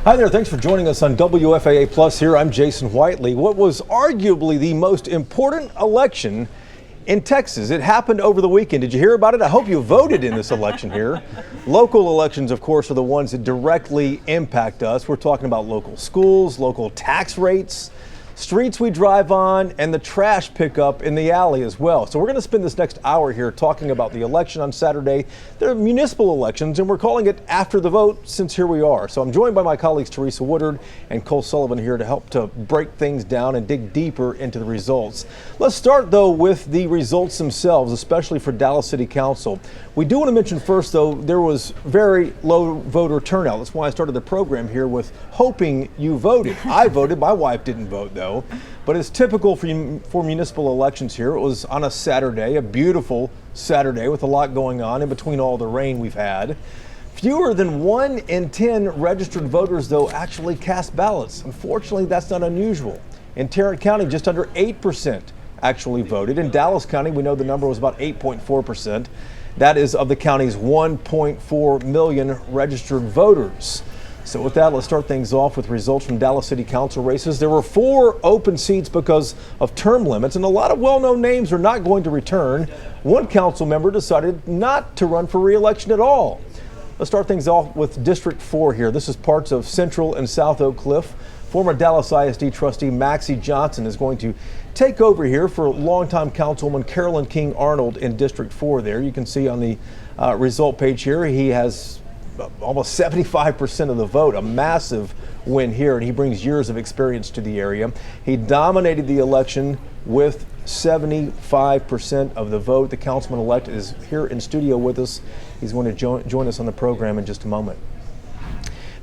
Hi there, thanks for joining us on WFAA Plus here. I'm Jason Whiteley. What was arguably the most important election in Texas. It happened over the weekend. Did you hear about it? I hope you voted in this election here. Local elections, of course, are the ones that directly impact us. We're talking about local schools, local tax rates, streets we drive on, and the trash pickup in the alley as well. So we're going to spend this next hour here talking about the election on Saturday. They're municipal elections, and we're calling it After the Vote since here we are. So I'm joined by my colleagues Teresa Woodard and Cole Sullivan here to help to break things down and dig deeper into the results. Let's start, though, with the results themselves, especially for Dallas City Council. We do want to mention first, though, there was very low voter turnout. That's why I started the program here with hoping you voted. I voted. My wife didn't vote, though. But it's typical for municipal elections here. It was on a Saturday, a beautiful Saturday with a lot going on in between all the rain we've had. Fewer than 1 in 10 registered voters, though, actually cast ballots. Unfortunately, that's not unusual. In Tarrant County, just under 8% actually voted. In Dallas County, we know the number was about 8.4%. That is of the county's 1.4 million registered voters. So with that, let's start things off with results from Dallas City Council races. There were 4 open seats because of term limits, and a lot of well-known names are not going to return. One council member decided not to run for re-election at all. Let's start things off with District 4 here. This is parts of Central and South Oak Cliff. Former Dallas ISD trustee Maxie Johnson is going to take over here for longtime Councilwoman Carolyn King Arnold in District 4 there. You can see on the result page here, he has almost 75% of the vote, a massive win here, and he brings years of experience to the area. He dominated the election with 75% of the vote. The councilman-elect is here in studio with us. He's going to join us on the program in just a moment.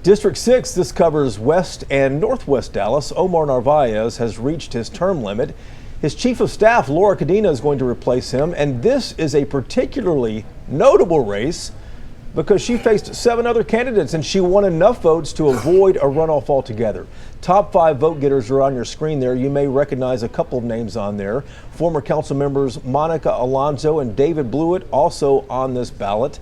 District 6, this covers West and Northwest Dallas. Omar Narvaez has reached his term limit. His chief of staff, Laura Cadena, is going to replace him, and this is a particularly notable race because she faced 7 other candidates and she won enough votes to avoid a runoff altogether. Top 5 vote getters are on your screen there. You may recognize a couple of names on there. Former council members Monica Alonso and David Blewett also on this ballot.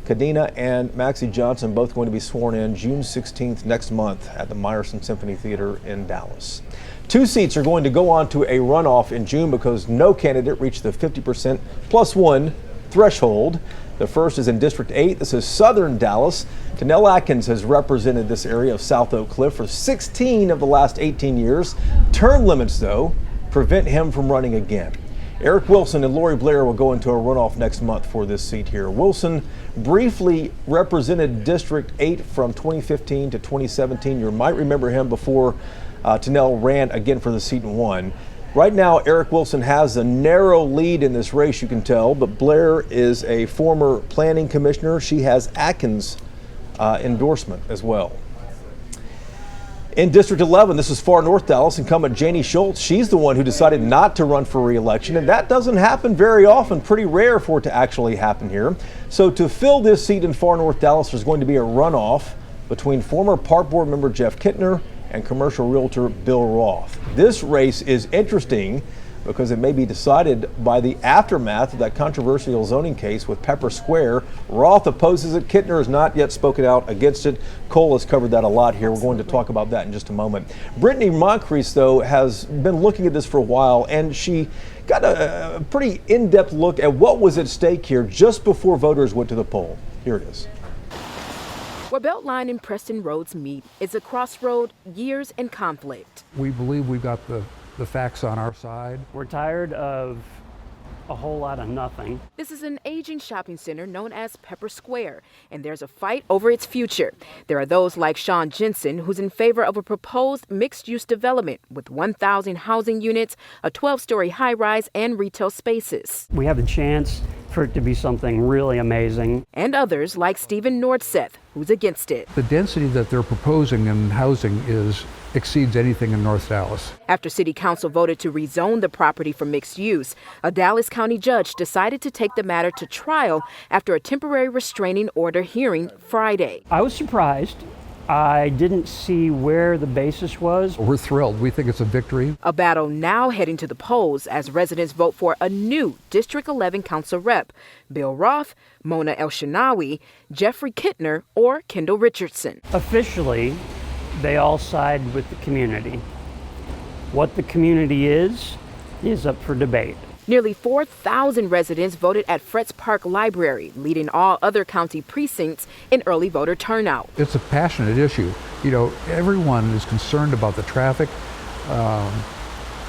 Cadena and Maxie Johnson both going to be sworn in June 16th next month at the Meyerson Symphony Theater in Dallas. 2 seats are going to go on to a runoff in June because no candidate reached the 50% plus 1 threshold. The first is in District 8. This is Southern Dallas. Tanell Atkins has represented this area of South Oak Cliff for 16 of the last 18 years. Term limits, though, prevent him from running again. Eric Wilson and Lori Blair will go into a runoff next month for this seat here. Wilson briefly represented District 8 from 2015 to 2017. You might remember him before Tanell ran again for the seat and won. Right now, Eric Wilson has a narrow lead in this race, you can tell, but Blair is a former planning commissioner. She has Atkins' endorsement as well. In District 11, this is far north Dallas, incumbent Janie Schultz. She's the one who decided not to run for re-election, and that doesn't happen very often, pretty rare for it to actually happen here. So to fill this seat in far north Dallas, there's going to be a runoff between former Park Board member Jeff Kittner and commercial realtor Bill Roth. This race is interesting because it may be decided by the aftermath of that controversial zoning case with Pepper Square. Roth opposes it. Kittner has not yet spoken out against it. Cole has covered that a lot here. We're going to talk about that in just a moment. Brittany Moncrief, though, has been looking at this for a while, and she got a pretty in-depth look at what was at stake here just before voters went to the poll. Here it is. Where Beltline and Preston roads meet is a crossroad, years in conflict. We believe we've got the facts on our side. We're tired of a whole lot of nothing. This is an aging shopping center known as Pepper Square, and there's a fight over its future. There are those like Sean Jensen, who's in favor of a proposed mixed-use development with 1,000 housing units, a 12-story high-rise, and retail spaces. We have a chance for it to be something really amazing. And others like Stephen Nordseth, who's against it. The density that they're proposing in housing exceeds anything in North Dallas. After City Council voted to rezone the property for mixed use, a Dallas County judge decided to take the matter to trial after a temporary restraining order hearing Friday. I was surprised. I didn't see where the basis was. We're thrilled. We think it's a victory. A battle now heading to the polls as residents vote for a new District 11 council rep, Bill Roth, Mona Elshanawi, Jeffrey Kittner, or Kendall Richardson. Officially, they all side with the community. What the community is up for debate. Nearly 4,000 residents voted at Fretz Park Library, leading all other county precincts in early voter turnout. It's a passionate issue. You know, everyone is concerned about the traffic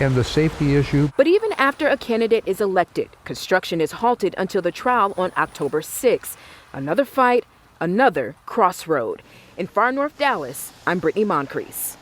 and the safety issue. But even after a candidate is elected, construction is halted until the trial on October 6th. Another fight, another crossroad. In far north Dallas, I'm Brittany Moncrief.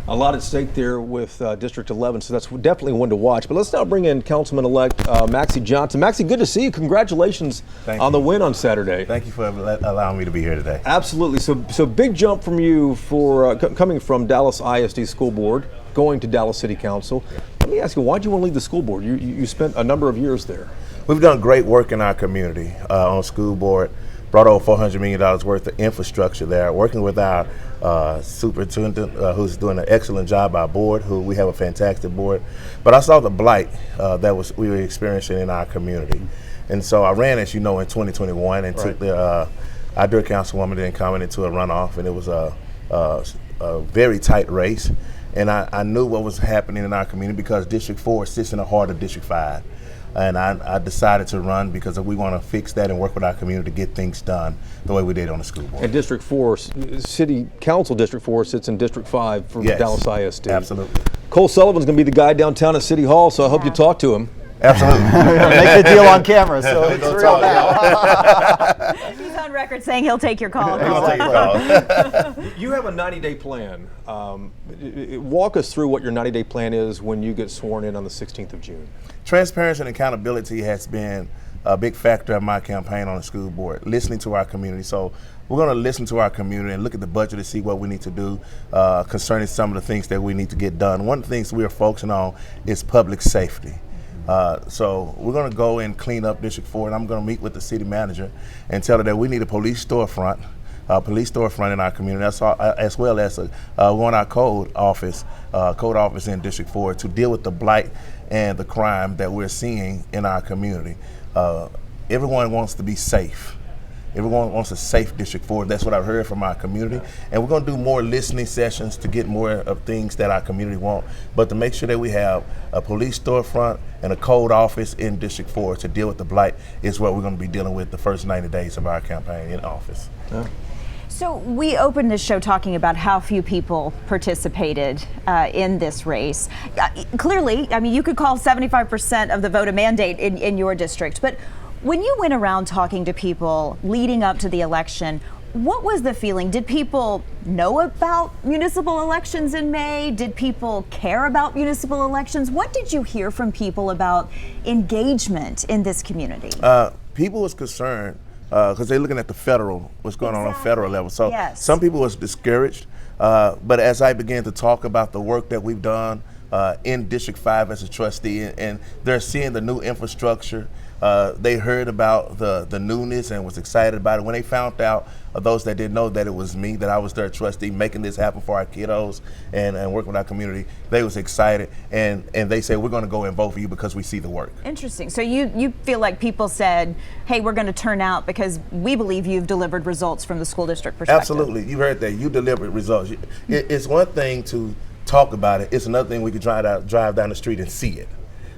A lot at stake there with District 11, so that's definitely one to watch. But let's now bring in Councilman-elect Maxie Johnson. Maxie, good to see you. Congratulations on the win on Saturday. Thank you for allowing me to be here today. Absolutely. So big jump from you for coming from Dallas ISD School Board, going to Dallas City Council. Let me ask you, why did you want to leave the school board? You spent a number of years there. We've done great work in our community on school board. Brought over $400 million worth of infrastructure there, working with our superintendent, who's doing an excellent job, our board, who we have a fantastic board. But I saw the blight that we were experiencing in our community. And so I ran, as you know, in 2021 and took our dear councilwoman then coming into a runoff, and it was a very tight race. And I knew what was happening in our community because District 4 sits in the heart of District 5. And I decided to run because we want to fix that and work with our community to get things done the way we did on the school board. And District 4, City Council District 4 sits in District 5 for Dallas ISD. Absolutely. Cole Sullivan's going to be the guy downtown at City Hall, so I hope you talk to him. Absolutely. Make the deal on camera, so it's real now. He's on record saying he'll take your call. You have a 90-day plan. Walk us through what your 90-day plan is when you get sworn in on the 16th of June. Transparency and accountability has been a big factor of my campaign on the school board, listening to our community. So we're going to listen to our community and look at the budget to see what we need to do concerning some of the things that we need to get done. One of the things we are focusing on is public safety. So we're going to go and clean up District 4, and I'm going to meet with the city manager and tell her that we need a police storefront in our community, as well as one our code office in District 4 to deal with the blight and the crime that we're seeing in our community. Everyone wants to be safe. Everyone wants a safe District 4. That's what I've heard from our community. And we're going to do more listening sessions to get more of things that our community want, but to make sure that we have a police storefront and a code office in District 4 to deal with the blight is what we're going to be dealing with the first 90 days of our campaign in office. Yeah. So we opened this show talking about how few people participated in this race. Clearly, I mean, you could call 75% of the vote a mandate in your district, but when you went around talking to people leading up to the election, what was the feeling? Did people know about municipal elections in May? Did people care about municipal elections? What did you hear from people about engagement in this community? People was concerned because they're looking at what's going on federal level. So some people was discouraged, but as I began to talk about the work that we've done in District 5 as a trustee, and they're seeing the new infrastructure, they heard about the newness and was excited about it. When they found out, those that didn't know that it was me, that I was their trustee making this happen for our kiddos and working with our community, they was excited, and they said, we're going to go and vote for you because we see the work. Interesting. So you feel like people said, hey, we're going to turn out because we believe you've delivered results from the school district perspective. Absolutely. You heard that. You delivered results. It's one thing to talk about it. It's another thing we could drive down the street and see it.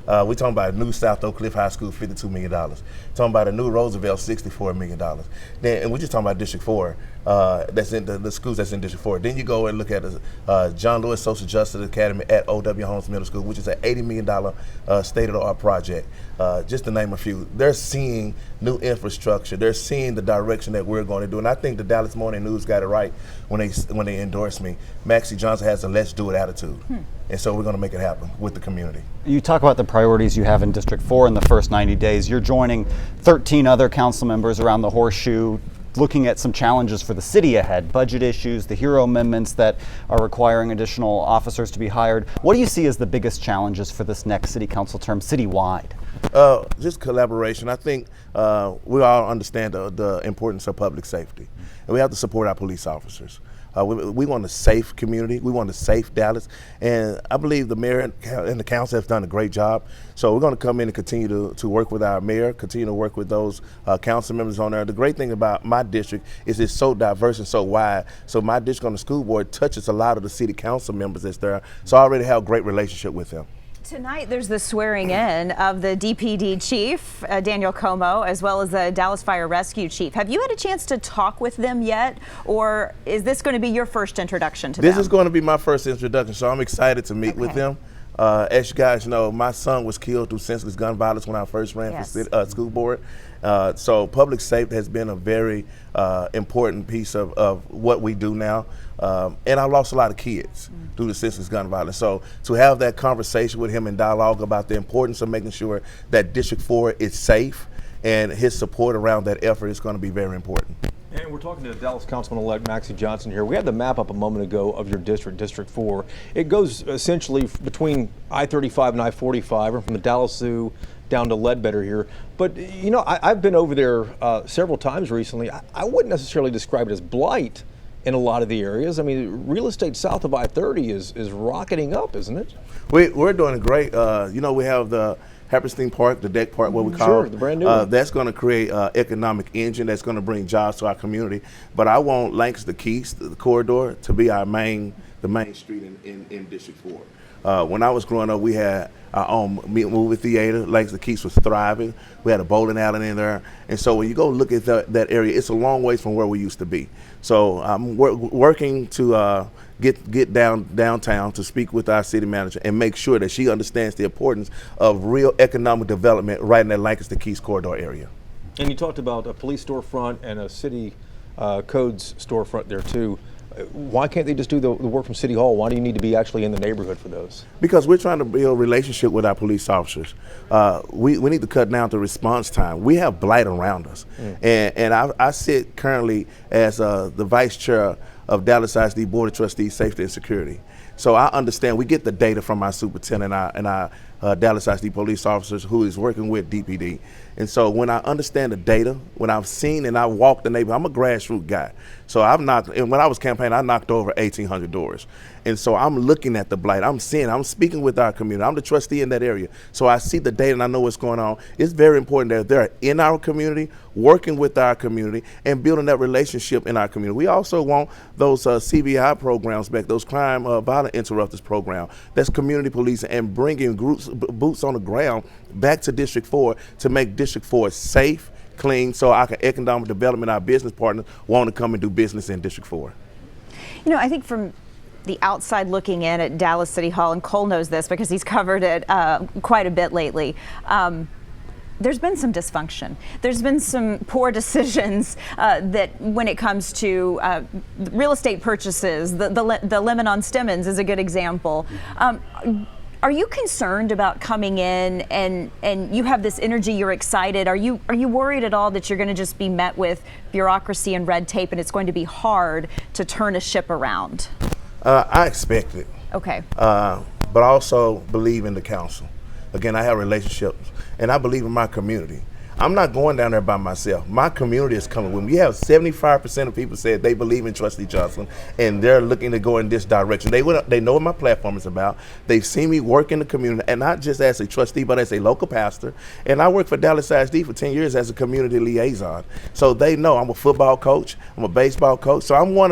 We're talking about a new South Oak Cliff High School, $52 million. Talking about a new Roosevelt, $64 million. And we're just talking about District 4, that's in the schools that's in District 4. Then you go and look at the John Lewis Social Justice Academy at O.W. Holmes Middle School, which is an $80 million state-of-the-art project, just to name a few. They're seeing new infrastructure. They're seeing the direction that we're going to do. And I think the Dallas Morning News got it right when they endorsed me. Maxie Johnson has a let's do it attitude. And so we're going to make it happen with the community. You talk about the priorities you have in District 4 in the first 90 days. You're joining 13 other council members around the horseshoe, looking at some challenges for the city ahead, budget issues, the HERO amendments that are requiring additional officers to be hired. What do you see as the biggest challenges for this next city council term citywide? Just collaboration. I think we all understand the importance of public safety, and we have to support our police officers. We want a safe community. We want a safe Dallas. And I believe the mayor and the council have done a great job. So we're going to come in and continue to work with our mayor, continue to work with those council members on there. The great thing about my district is it's so diverse and so wide. So my district on the school board touches a lot of the city council members that's there. So I already have a great relationship with them. Tonight, there's the swearing in of the DPD chief, Daniel Como, as well as the Dallas Fire Rescue chief. Have you had a chance to talk with them yet, or is this going to be your first introduction to them? This is going to be my first introduction, so I'm excited to meet with them. As you guys know, my son was killed through senseless gun violence when I first ran for school board. So public safety has been a very important piece of what we do now. And I lost a lot of kids due to senseless gun violence. So to have that conversation with him and dialogue about the importance of making sure that District 4 is safe and his support around that effort is going to be very important. And we're talking to Dallas Councilman-elect Maxie Johnson here. We had the map up a moment ago of your district, District 4. It goes essentially between I-35 and I-45, and from the Dallas Zoo down to Ledbetter here. But, you know, I've been over there several times recently. I wouldn't necessarily describe it as blight in a lot of the areas. I mean, real estate south of I-30 is rocketing up, isn't it? We're doing great. You know, we have the Happerstein Park, the deck park, what we call it. The brand new one. That's going to create economic engine that's going to bring jobs to our community. But I want Lancaster Keys, the corridor, to be the main street in District 4. When I was growing up, we had our own movie theater. Lancaster Keys was thriving. We had a bowling alley in there. And so when you go look at that area, it's a long ways from where we used to be. So I'm working to get downtown to speak with our city manager and make sure that she understands the importance of real economic development right in that Lancaster Keys corridor area. And you talked about a police storefront and a city codes storefront there too. Why can't they just do the work from City Hall? Why do you need to be actually in the neighborhood for those? Because we're trying to build a relationship with our police officers. We need to cut down the response time. We have blight around us. And I sit currently as the vice chair of Dallas ISD Board of Trustees Safety and Security. So I understand, we get the data from our superintendent and our Dallas ISD police officers who is working with DPD. And so when I understand the data, when I've seen and I walk the neighborhood, I'm a grassroots guy. So and when I was campaigning, I knocked over 1,800 doors. And so I'm looking at the blight. I'm speaking with our community. I'm the trustee in that area. So I see the data and I know what's going on. It's very important that they're in our community, working with our community, and building that relationship in our community. We also want those CVI programs back, those crime violent interrupters program. That's community policing and bringing boots on the ground back to District 4 to make District 4 safe, clean, so our economic development, our business partners want to come and do business in District 4. You know, I think from the outside looking in at Dallas City Hall, and Cole knows this because he's covered it quite a bit lately, there's been some dysfunction. There's been some poor decisions that when it comes to real estate purchases, the lemon on Stemmons is a good example. Are you concerned about coming in and you have this energy, you're excited? Are you worried at all that you're going to just be met with bureaucracy and red tape and it's going to be hard to turn a ship around? I expect it. Okay. But I also believe in the council. Again, I have relationships and I believe in my community. I'm not going down there by myself. My community is coming with me. We have 75% of people said they believe in Trustee Johnson and they're looking to go in this direction. They know what my platform is about. They've seen me work in the community, and not just as a trustee, but as a local pastor. And I worked for Dallas ISD for 10 years as a community liaison. So they know I'm a football coach, I'm a baseball coach. So I'm one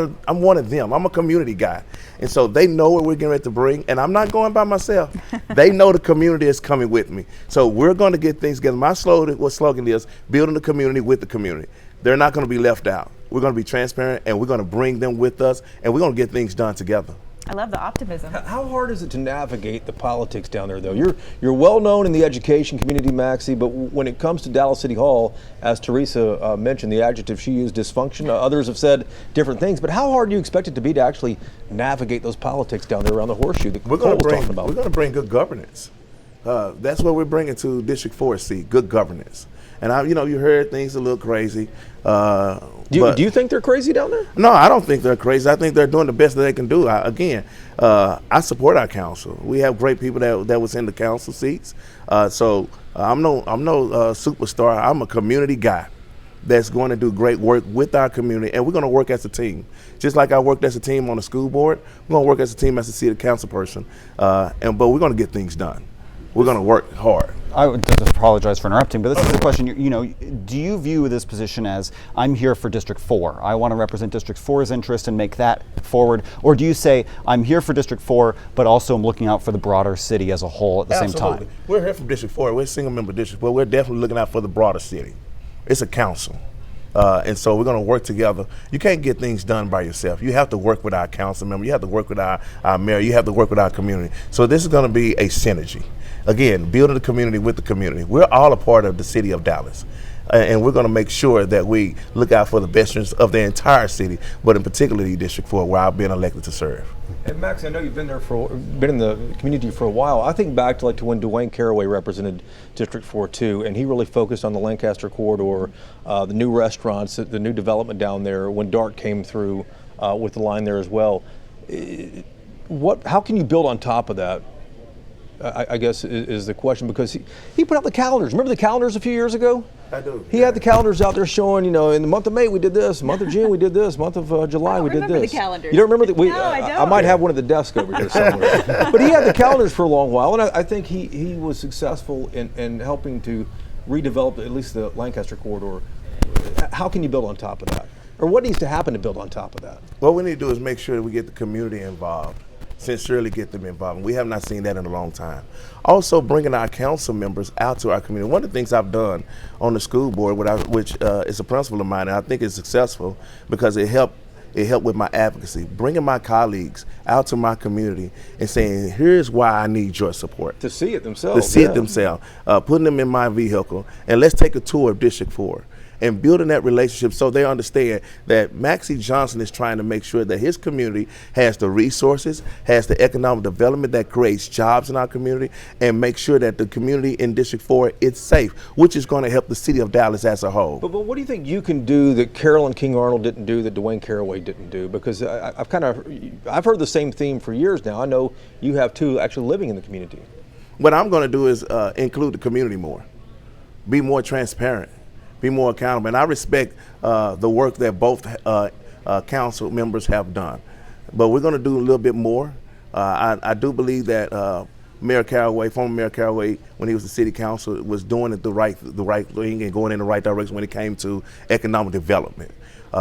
of them. I'm a community guy. And so they know what we're getting ready to bring, and I'm not going by myself. They know the community is coming with me. So we're going to get things together. My slogan is building the community with the community. They're not going to be left out. We're going to be transparent, and we're going to bring them with us, and we're going to get things done together. I love the optimism. How hard is it to navigate the politics down there, though? You're well known in the education community, Maxie, but when it comes to Dallas City Hall, as Teresa mentioned, the adjective she used, dysfunction, others have said different things, but how hard do you expect it to be to actually navigate those politics down there around the horseshoe that Cole was talking about? We're going to bring good governance. That's what we're bringing to District 4C, good governance. And you heard things a little crazy. Do you think they're crazy down there? No, I don't think they're crazy. I think they're doing the best that they can do. I support our council. We have great people that was in the council seats. So I'm no superstar. I'm a community guy that's going to do great work with our community, and we're going to work as a team. Just like I worked as a team on the school board, we're going to work as a team as a city council person, but we're going to get things done. We're going to work hard. I would just apologize for interrupting, but this is the question. Do you view this position as, I'm here for District 4, I want to represent District 4's interest and make that forward, or do you say, I'm here for District 4, but also I'm looking out for the broader city as a whole at the same time? We're here from District 4. We're a single member district, but we're definitely looking out for the broader city. It's a council. And so we're going to work together. You can't get things done by yourself. You have to work with our council member. You have to work with our mayor. You have to work with our community. So this is going to be a synergy. Again, building the community with the community. We're all a part of the city of Dallas. And we're going to make sure that we look out for the best interests of the entire city, but in particularly District 4, where I've been elected to serve. And Max, I know you've been in the community for a while. I think back to when Dwayne Caraway represented District 4 too, and he really focused on the Lancaster corridor, the new restaurants, the new development down there. When Dart came through with the line there as well, how can you build on top of that? I guess is the question, because he put out the calendars. Remember the calendars a few years ago? I do. He had the calendars out there showing, in the month of May we did this, month of June we did this, month of July we did this. I don't remember the calendars. You don't remember No, I don't. I might have one at the desk over here somewhere. But he had the calendars for a long while, and I think he was successful in helping to redevelop at least the Lancaster corridor. How can you build on top of that? Or what needs to happen to build on top of that? What we need to do is make sure that we get the community involved. Sincerely get them involved. We have not seen that in a long time. Also, bringing our council members out to our community. One of the things I've done on the school board, which is a principle of mine, and I think is successful because it helped with my advocacy, bringing my colleagues out to my community and saying, here's why I need your support. To see it themselves. Putting them in my vehicle, and let's take a tour of District 4. And building that relationship so they understand that Maxie Johnson is trying to make sure that his community has the resources, has the economic development that creates jobs in our community, and make sure that the community in District 4 is safe, which is going to help the city of Dallas as a whole. But what do you think you can do that Carolyn King Arnold didn't do, that Dwayne Caraway didn't do? Because I've heard the same theme for years now. I know you have too, actually living in the community. What I'm going to do is include the community more, be more transparent, be more accountable. And I respect the work that both council members have done. But we're going to do a little bit more. I do believe that former Mayor Caraway, when he was the city council, was doing it the right thing and going in the right direction when it came to economic development.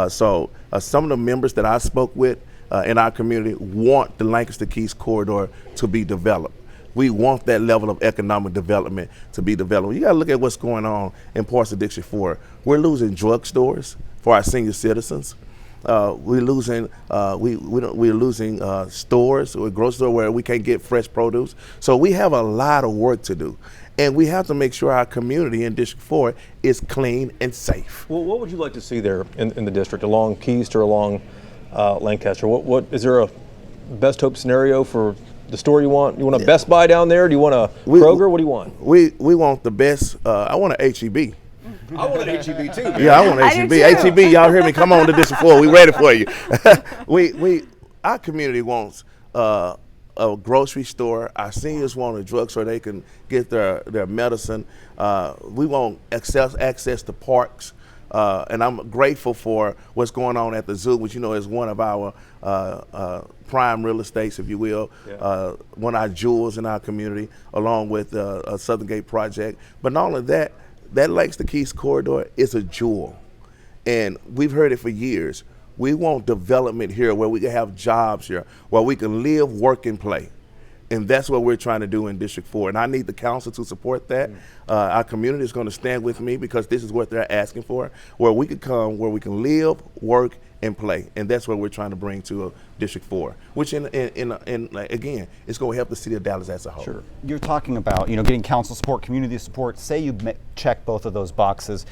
So some of the members that I spoke with in our community want the Lancaster Keys corridor to be developed. We want that level of economic development to be developed. You got to look at what's going on in parts of District 4. We're losing drugstores for our senior citizens. We're losing stores, or grocery store where we can't get fresh produce. So we have a lot of work to do. And we have to make sure our community in District 4 is clean and safe. Well, what would you like to see there in the district, along Keys or along Lancaster? What is there a best hope scenario for the store you want? You want a Best Buy down there? Do you want a Kroger? What do you want? We want the best. I want an HEB. I want an HEB too. Man. Yeah, I want an HEB. HEB, y'all hear me? Come on to District 4. We ready for you. Our community wants a grocery store. Our seniors want a drugstore they can get their medicine. We want access to parks. And I'm grateful for what's going on at the zoo, which is one of our prime real estates, if you will, one of our jewels in our community, along with a Southern Gate project. But not only that Lancaster Keys corridor is a jewel, and we've heard it for years. We want development here where we can have jobs here, where we can live, work, and play. And that's what we're trying to do in District 4. And I need the council to support that. Our community is going to stand with me because this is what they're asking for, where we can come, where we can live, work, and play. And that's what we're trying to bring to District 4, which again, it's going to help the city of Dallas as a whole. Sure. You're talking about, getting council support, community support. Say you check both of those boxes.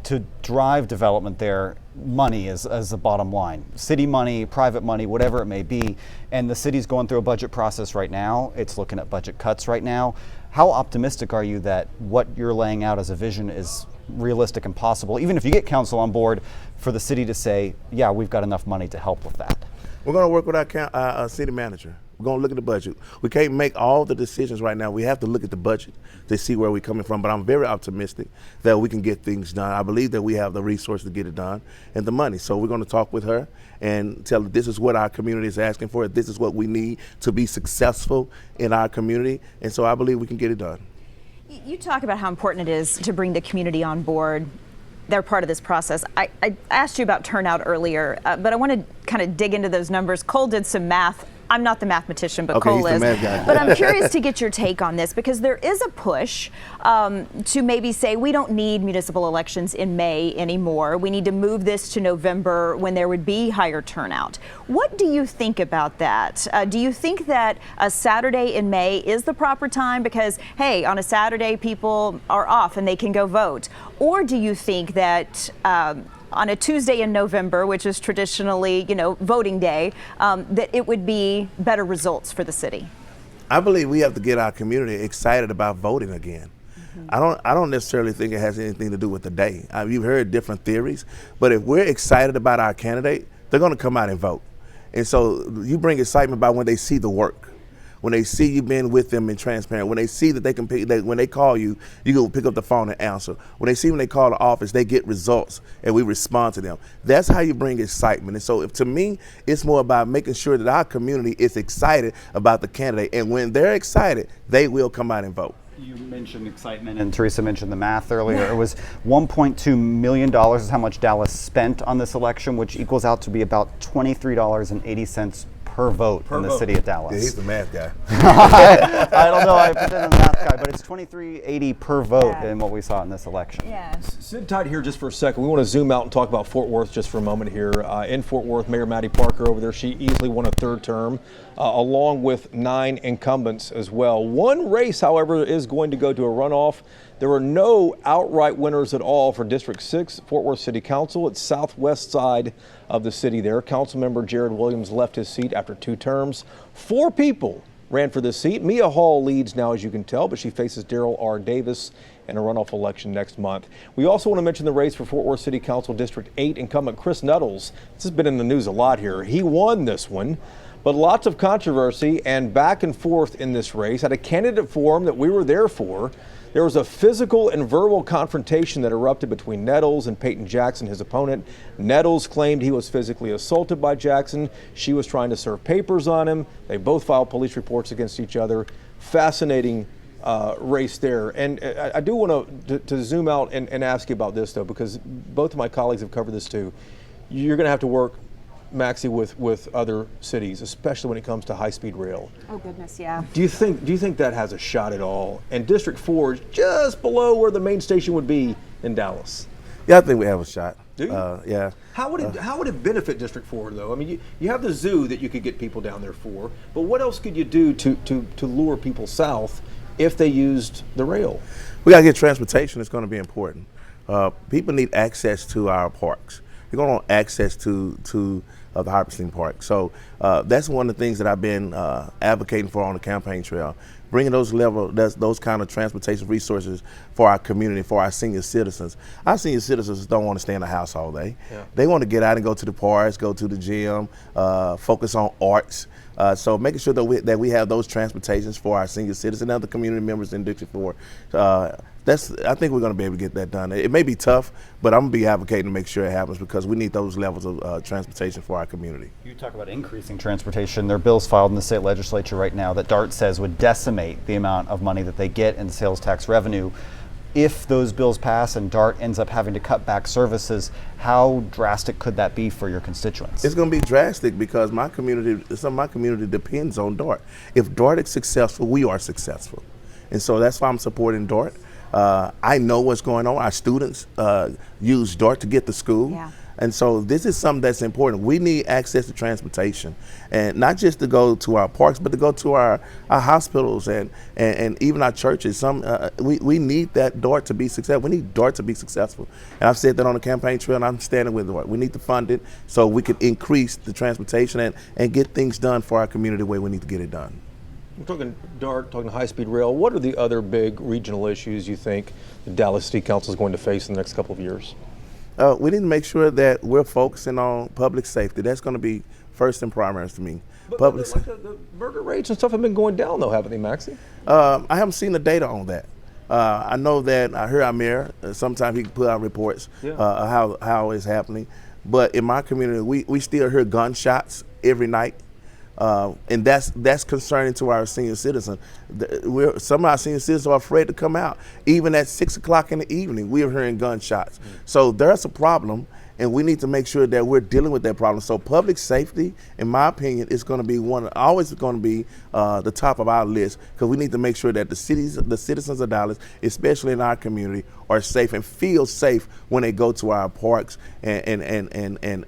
To drive development there, money is the bottom line. City money, private money, whatever it may be. And the city's going through a budget process right now. It's looking at budget cuts right now. How optimistic are you that what you're laying out as a vision is realistic and possible, even if you get council on board, for the city to say, yeah, we've got enough money to help with that? We're going to work with our city manager. We're going to look at the budget. We can't make all the decisions right now. We have to look at the budget to see where we're coming from. But I'm very optimistic that we can get things done. I believe that we have the resources to get it done and the money. So we're going to talk with her and tell her this is what our community is asking for. This is what we need to be successful in our community. And so I believe we can get it done. You talk about how important it is to bring the community on board. They're part of this process. I asked you about turnout earlier, but I want to kind of dig into those numbers. Cole did some math. I'm not the mathematician, but okay, Cole he's is. the math guy. But I'm curious to get your take on this, because there is a push to maybe say we don't need municipal elections in May anymore. We need to move this to November when there would be higher turnout. What do you think about that? Do you think that a Saturday in May is the proper time because, hey, on a Saturday people are off and they can go vote? Or do you think that on a Tuesday in November, which is traditionally, voting day, that it would be better results for the city? I believe we have to get our community excited about voting again. I don't necessarily think it has anything to do with the day. You've heard different theories, but if we're excited about our candidate, they're going to come out and vote. And so you bring excitement about when they see the work, when they see you being with them and transparent, when they see that they can pick, when they call you, you go pick up the phone and answer. When they see when they call the office, they get results and we respond to them. That's how you bring excitement. And so to me, it's more about making sure that our community is excited about the candidate. And when they're excited, they will come out and vote. You mentioned excitement, and Teresa mentioned the math earlier. It was $1.2 million is how much Dallas spent on this election, which equals out to be about $23.80 per vote in the city of Dallas. Yeah, he's the math guy. I don't know, I pretend I'm the math guy, but it's $23.80 per vote in what we saw in this election. Yeah. Sit tight here just for a second. We want to zoom out and talk about Fort Worth just for a moment here. In Fort Worth, Mayor Maddie Parker over there, she easily won a third term, along with 9 incumbents as well. One race, however, is going to go to a runoff. There were no outright winners at all for District 6, Fort Worth City Council. It's southwest side of the city there. Councilmember Jared Williams left his seat after 2 terms. 4 people ran for this seat. Mia Hall leads now, as you can tell, but she faces Daryl R. Davis in a runoff election next month. We also want to mention the race for Fort Worth City Council District 8 incumbent Chris Nuttles. This has been in the news a lot here. He won this one, but lots of controversy and back and forth in this race. At a candidate forum that we were there for, there was a physical and verbal confrontation that erupted between Nettles and Peyton Jackson, his opponent. Nettles claimed he was physically assaulted by Jackson. She was trying to serve papers on him. They both filed police reports against each other. Fascinating race there. And I do want to zoom out and ask you about this, though, because both of my colleagues have covered this too. You're going to have to work, Maxie, with other cities, especially when it comes to high-speed rail. Oh goodness, yeah. Do you think that has a shot at all? And District 4 is just below where the main station would be in Dallas. Yeah, I think we have a shot. Do you? Yeah. How would it benefit District 4 though? I mean, you have the zoo that you could get people down there for, but what else could you do to lure people south if they used the rail? We got to get transportation. It's going to be important. People need access to our parks. They're going to want access to the Harpstein Park. So that's one of the things that I've been advocating for on the campaign trail, bringing those kind of transportation resources for our community, for our senior citizens. Our senior citizens don't want to stay in the house all day. Yeah. They want to get out and go to the parks, go to the gym, focus on arts. So making sure that we have those transportations for our senior citizens and other community members in District 4. I think we're going to be able to get that done. It may be tough, but I'm going to be advocating to make sure it happens because we need those levels of transportation for our community. You talk about increasing transportation. There are bills filed in the state legislature right now that DART says would decimate the amount of money that they get in sales tax revenue. If those bills pass and DART ends up having to cut back services, how drastic could that be for your constituents? It's going to be drastic because some of my community depends on DART. If DART is successful, we are successful. And so that's why I'm supporting DART. I know what's going on. Our students use DART to get to school. Yeah. And so this is something that's important. We need access to transportation, and not just to go to our parks, but to go to our hospitals and even our churches. We need that DART to be successful. We need DART to be successful. And I've said that on the campaign trail, and I'm standing with DART. We need to fund it so we can increase the transportation and get things done for our community the way we need to get it done. We're talking DART, talking high-speed rail. What are the other big regional issues you think the Dallas City Council is going to face in the next couple of years? We need to make sure that we're focusing on public safety. That's going to be first and primary to me. public. The murder rates and stuff have been going down, though, haven't they, Maxie? I haven't seen the data on that. I know that I hear our mayor, sometimes he can put out reports how it's happening. But in my community, we still hear gunshots every night. And that's concerning to our senior citizens. Some of our senior citizens are afraid to come out. Even at 6 o'clock in the evening, we are hearing gunshots. So there's a problem, and we need to make sure that we're dealing with that problem. So public safety, in my opinion, is going to be always going to be the top of our list, because we need to make sure that the citizens of Dallas, especially in our community, are safe and feel safe when they go to our parks and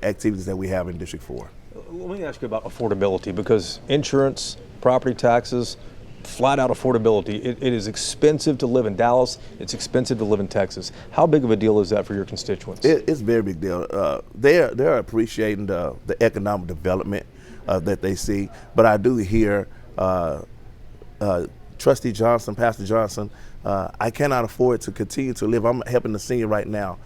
activities that we have in District 4. Let me ask you about affordability, because insurance, property taxes, flat out affordability. It is expensive to live in Dallas. It's expensive to live in Texas. How big of a deal is that for your constituents? It's a very big deal. They're appreciating the economic development that they see. But I do hear Trustee Johnson, Pastor Johnson, I cannot afford to continue to live. I'm helping the senior right now,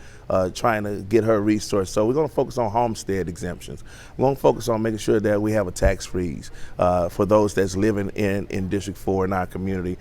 trying to get her resource. So we're going to focus on homestead exemptions. We're going to focus on making sure that we have a tax freeze for those that's living in District 4 in our community,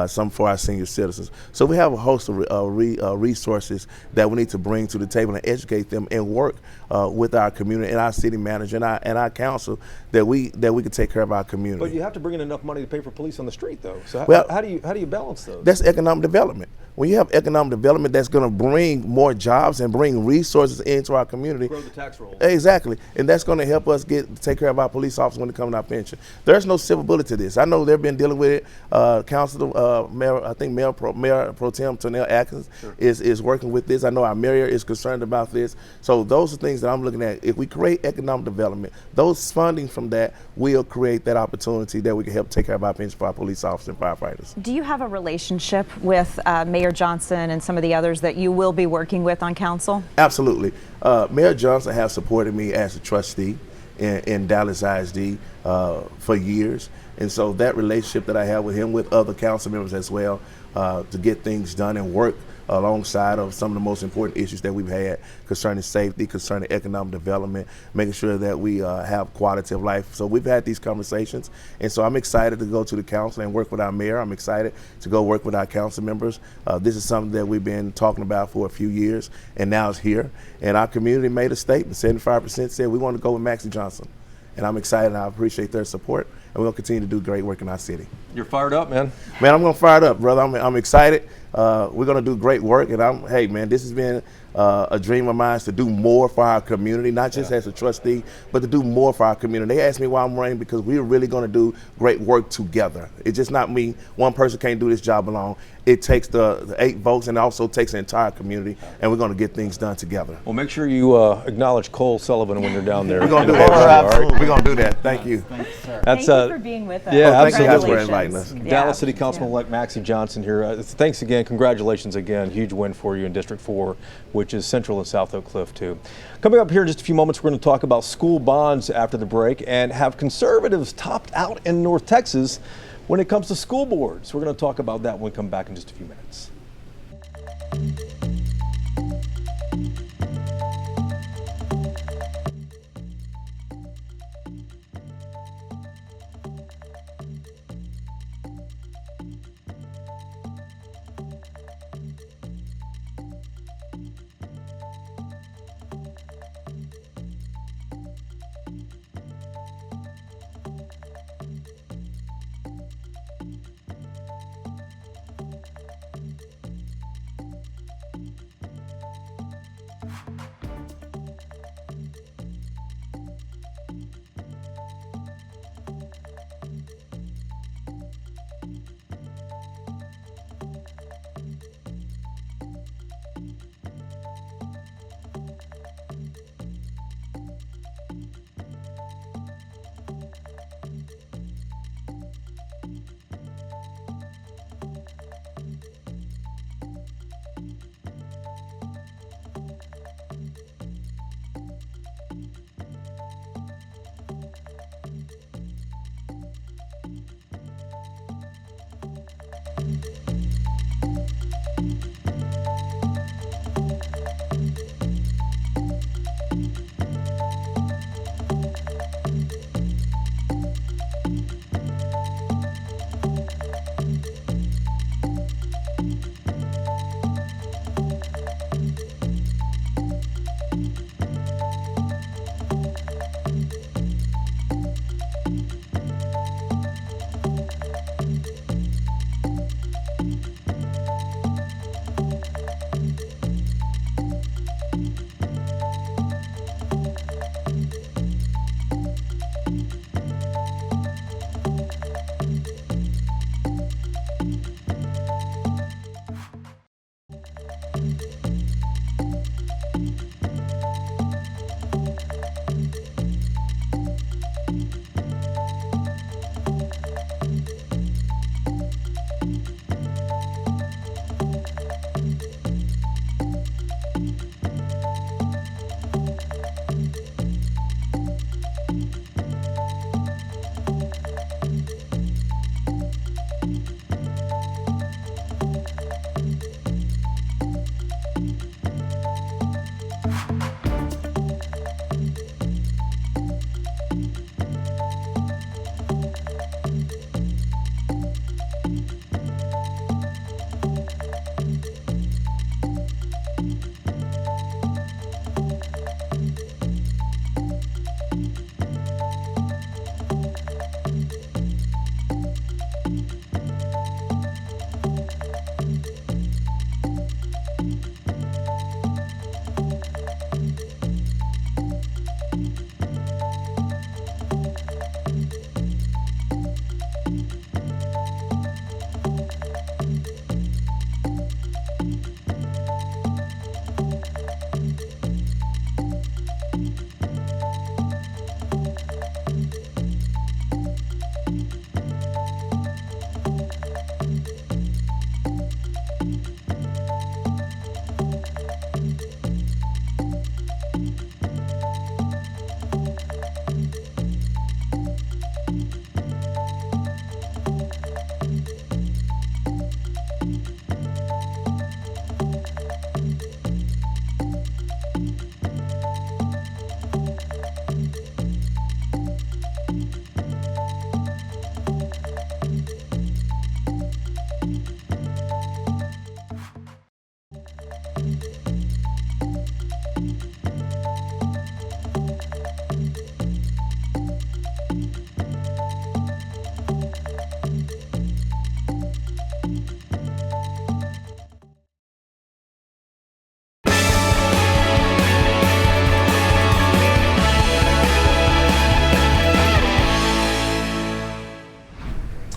some for our senior citizens. So we have a host of resources that we need to bring to the table and educate them and work with our community and our city manager and our council that we can take care of our community. But you have to bring in enough money to pay for police on the street, though. So how do you balance those? That's economic development. When you have economic development, that's going to bring more jobs and bring resources into our community. Grow the tax roll. Exactly, and that's going to help us take care of our police officers when it comes to our pension. There's no civil bullet to this. I know they've been dealing with it. Council, Mayor, I think Mayor Pro Tem Tonell Atkins is working with this. I know our mayor is concerned about this. So those are things that I'm looking at. If we create economic development, those funding from that will create that opportunity that we can help take care of our pension for our police officers and firefighters. Do you have a relationship with Mayor Johnson and some of the others that you will be working with on council? Absolutely. Mayor Johnson has supported me as a trustee in Dallas ISD for years. And so that relationship that I have with him, with other council members as well, to get things done and work alongside of some of the most important issues that we've had concerning safety, concerning economic development, making sure that we have quality of life. So we've had these conversations, and so I'm excited to go to the council and work with our mayor. I'm excited to go work with our council members. This is something that we've been talking about for a few years, and now it's here. And our community made a statement. 75% said we want to go with Maxie Johnson. And I'm excited, and I appreciate their support, and we're going to continue to do great work in our city. You're fired up, man. Man, I'm going to fire it up, brother. I'm excited. We're going to do great work, and hey, man, this has been a dream of mine to do more for our community, not just as a trustee, but to do more for our community. They asked me why I'm running, because we're really going to do great work together. It's just not me. One person can't do this job alone. It takes the 8 votes, and it also takes the entire community, and we're going to get things done together. Well, make sure you acknowledge Cole Sullivan when you're down there. We're going to do that. Absolutely. We're going to do that. Thank you. Thanks, sir. Thank you for being with us. Yeah, Thank you guys for Congratulations. inviting us. Dallas City Councilman-elect Maxie Johnson here. Thanks again. Congratulations again. Huge win for you in District 4, which is Central and South Oak Cliff, too. Coming up here in just a few moments, we're going to talk about school bonds after the break, and have conservatives topped out in North Texas when it comes to school boards. We're going to talk about that when we come back in just a few minutes.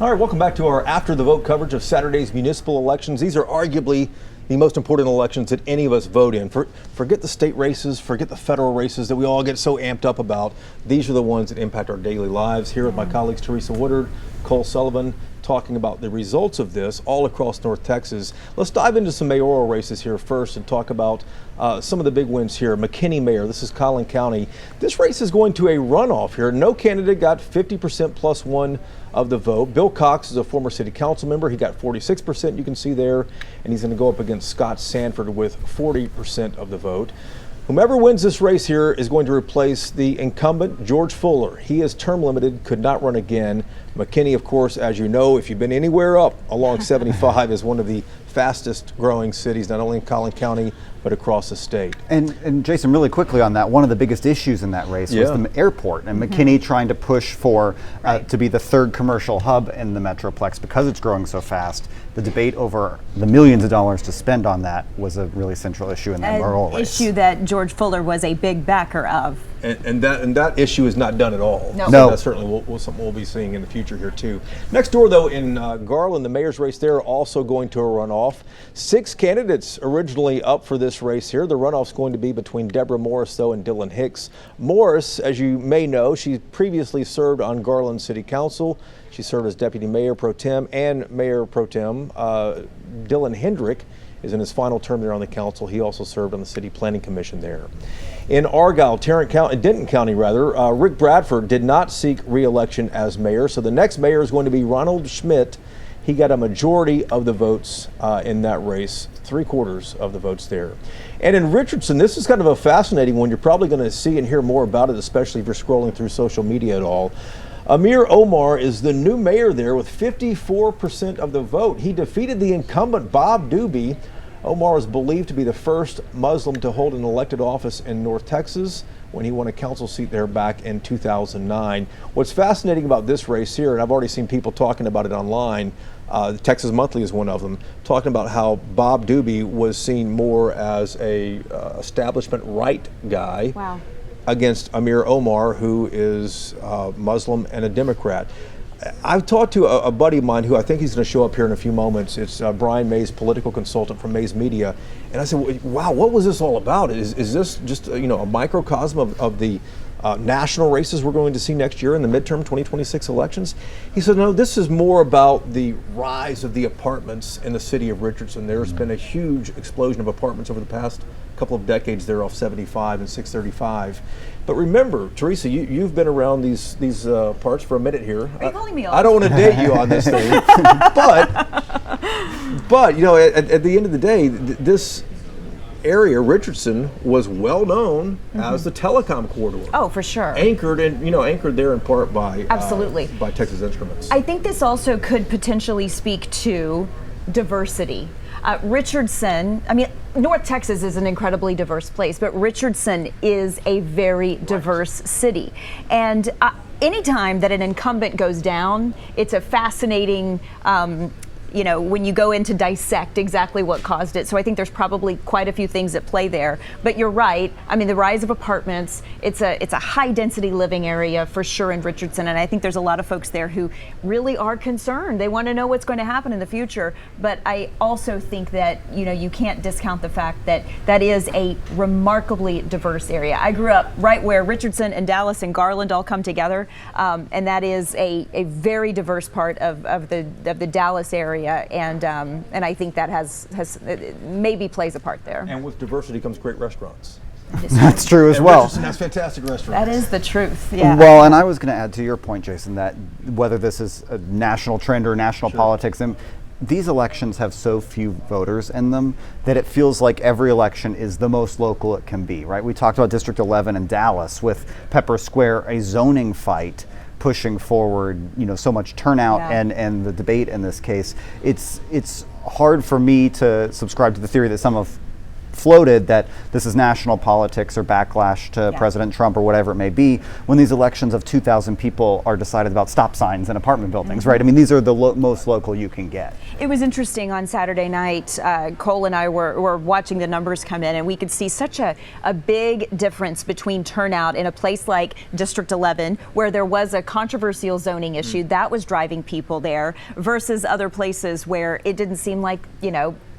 All right, welcome back to our after the vote coverage of Saturday's municipal elections. These are arguably the most important elections that any of us vote in. Forget the state races, forget the federal races that we all get so amped up about. These are the ones that impact our daily lives. Here with my colleagues Teresa Woodard, Cole Sullivan, talking about the results of this all across North Texas. Let's dive into some mayoral races here first and talk about some of the big wins here. McKinney Mayor, this is Tarrant County. This race is going to a runoff here. No candidate got 50% plus one of the vote. Bill Cox is a former city council member. He got 46%, you can see there, and he's going to go up against Scott Sanford with 40% of the vote. Whomever wins this race here is going to replace the incumbent, George Fuller. He is term limited, could not run again. McKinney, of course, as you know, if you've been anywhere up along 75, is one of the fastest growing cities, not only in Tarrant County, but across the state. And Jason, really quickly on that, one of the biggest issues in that race was the airport, and McKinney trying to push for to be the third commercial hub in the Metroplex because it's growing so fast. The debate over the millions of dollars to spend on that was a really central issue in that mayoral race. Issue that George Fuller was a big backer of. And that issue is not done at all. No. So that's certainly something we'll be seeing in the future here too. Next door though, in Garland, the mayor's race there also going to a runoff. 6 candidates originally up for this race here. The runoff's going to be between Deborah Morris though and Dylan Hicks. Morris, as you may know, she previously served on Garland City Council. She served as Deputy Mayor Pro Tem and Mayor Pro Tem. Dylan Hendrick is in his final term there on the council. He also served on the City Planning Commission there. In Argyle, Denton County, Rick Bradford did not seek re-election as mayor, so the next mayor is going to be Ronald Schmidt. He got a majority of the votes in that race, 3/4 of the votes there. And in Richardson, this is kind of a fascinating one. You're probably going to see and hear more about it, especially if you're scrolling through social media at all. Amir Omar is the new mayor there with 54% of the vote. He defeated the incumbent Bob Doobie. Omar is believed to be the first Muslim to hold an elected office in North Texas when he won a council seat there back in 2009. What's fascinating about this race here, and I've already seen people talking about it online, Texas Monthly is one of them, talking about how Bob Doobie was seen more as a establishment right guy. Wow. Against Amir Omar, who is Muslim and a Democrat. I've talked to a buddy of mine who I think he's going to show up here in a few moments. It's Brian Mays, political consultant from Mays Media. And I said, wow, what was this all about? Is this just a microcosm of the national races we're going to see next year in the midterm 2026 elections? He said, no, this is more about the rise of the apartments in the city of Richardson. There's been a huge explosion of apartments over the past couple of decades there off 75 and 635. But remember, Teresa, you've been around these parts for a minute here. Are you calling me old? I don't want to date you on this thing, but at the end of the day, this area, Richardson, was well known as the telecom corridor. Oh, for sure. Anchored there in part by absolutely by Texas Instruments. I think this also could potentially speak to diversity. Richardson, North Texas is an incredibly diverse place, but Richardson is a very diverse city. And anytime that an incumbent goes down, it's a fascinating when you go in to dissect exactly what caused it. So I think there's probably quite a few things at play there. But you're right. The rise of apartments, it's a high density living area for sure in Richardson. And I think there's a lot of folks there who really are concerned. They want to know what's going to happen in the future. But I also think that, you can't discount the fact that that is a remarkably diverse area. I grew up right where Richardson and Dallas and Garland all come together. And that is a very diverse part of the Dallas area. And I think that has maybe plays a part there. And with diversity comes great restaurants. That's true as well. Richardson has fantastic restaurants. That is the truth. Yeah. Well, and I was going to add to your point, Jason, that whether this is a national trend or national politics, and these elections have so few voters in them that it feels like every election is the most local it can be, right? We talked about District 11 in Dallas with Pepper Square, a zoning fight pushing forward, so much turnout and the debate in this case. It's hard for me to subscribe to the theory that some of floated that this is national politics or backlash to President Trump or whatever it may be, when these elections of 2,000 people are decided about stop signs and apartment buildings, right? I mean, these are the most local you can get. It was interesting on Saturday night. Cole and I were watching the numbers come in, and we could see such a big difference between turnout in a place like District 11, where there was a controversial zoning issue that was driving people there, versus other places where it didn't seem like,